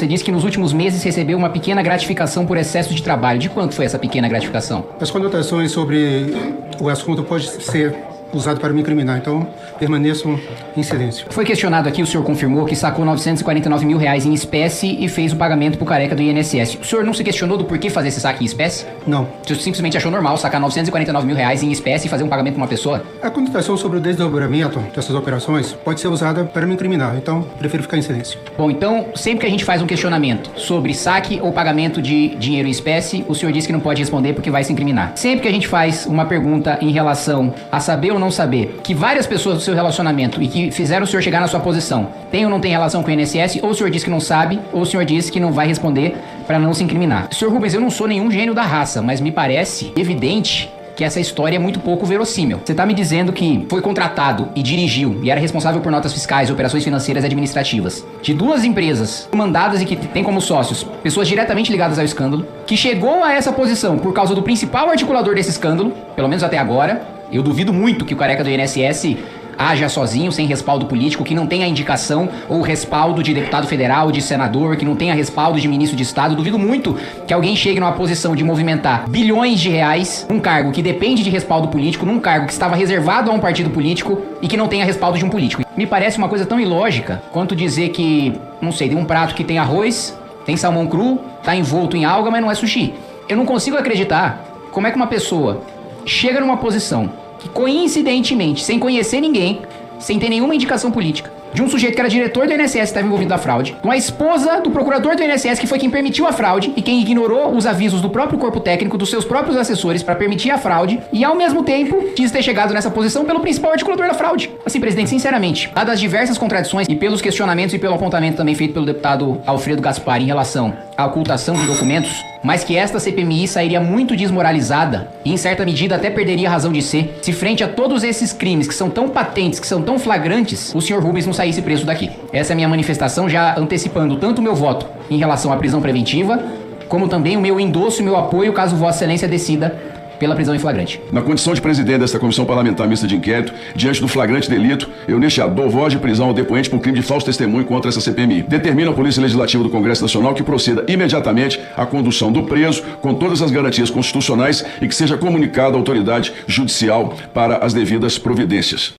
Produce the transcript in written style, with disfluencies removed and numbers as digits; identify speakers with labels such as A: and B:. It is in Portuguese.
A: Você disse que nos últimos meses recebeu uma pequena gratificação por excesso de trabalho. De quanto foi essa pequena gratificação?
B: As conotações sobre o assunto podem ser usado para me incriminar, então permaneço em silêncio.
A: Foi questionado aqui, o senhor confirmou que sacou R$949 mil em espécie e fez o pagamento pro careca do INSS. O senhor não se questionou do porquê fazer esse saque em espécie?
B: Não.
A: O senhor simplesmente achou normal sacar R$949 mil em espécie e fazer um pagamento pra uma pessoa?
B: A conotação sobre o desdobramento dessas operações pode ser usada para me incriminar, então prefiro ficar em silêncio.
A: Bom, então, sempre que a gente faz um questionamento sobre saque ou pagamento de dinheiro em espécie, o senhor disse que não pode responder porque vai se incriminar. Sempre que a gente faz uma pergunta em relação a saber ou não saber que várias pessoas do seu relacionamento e que fizeram o senhor chegar na sua posição tem ou não tem relação com o INSS, ou o senhor diz que não sabe, ou o senhor diz que não vai responder para não se incriminar. Senhor Rubens, eu não sou nenhum gênio da raça, mas me parece evidente que essa história é muito pouco verossímil. Você tá me dizendo que foi contratado e dirigiu e era responsável por notas fiscais, operações financeiras e administrativas de duas empresas mandadas e que tem como sócios pessoas diretamente ligadas ao escândalo, que chegou a essa posição por causa do principal articulador desse escândalo, pelo menos até agora. Eu duvido muito que o careca do INSS haja sozinho, sem respaldo político, que não tenha indicação ou respaldo de deputado federal, de senador, que não tenha respaldo de ministro de estado. Duvido muito que alguém chegue numa posição de movimentar bilhões de reais, num cargo que depende de respaldo político, num cargo que estava reservado a um partido político e que não tenha respaldo de um político. Me parece uma coisa tão ilógica quanto dizer que, não sei, tem um prato que tem arroz, tem salmão cru, tá envolto em alga, mas não é sushi. Eu não consigo acreditar como é que uma pessoa chega numa posição que coincidentemente, sem conhecer ninguém, sem ter nenhuma indicação política, de um sujeito que era diretor do INSS que estava envolvido na fraude, com a esposa do procurador do INSS que foi quem permitiu a fraude e quem ignorou os avisos do próprio corpo técnico, dos seus próprios assessores para permitir a fraude, e ao mesmo tempo quis ter chegado nessa posição pelo principal articulador da fraude. Assim, presidente, sinceramente, dadas as diversas contradições e pelos questionamentos e pelo apontamento também feito pelo deputado Alfredo Gaspar em relação à ocultação de documentos, mas que esta CPMI sairia muito desmoralizada e, em certa medida, até perderia a razão de ser, se frente a todos esses crimes que são tão patentes, que são tão flagrantes, o senhor Rubens não saísse preso daqui. Essa é a minha manifestação, já antecipando tanto o meu voto em relação à prisão preventiva, como também o meu endosso e meu apoio caso Vossa Excelência decida pela prisão em flagrante.
C: Na condição de presidente desta Comissão Parlamentar Mista de Inquérito, diante do flagrante delito, eu neste ato dou voz de prisão ao depoente por crime de falso testemunho contra essa CPMI. Determina a Polícia Legislativa do Congresso Nacional que proceda imediatamente à condução do preso com todas as garantias constitucionais e que seja comunicado à autoridade judicial para as devidas providências.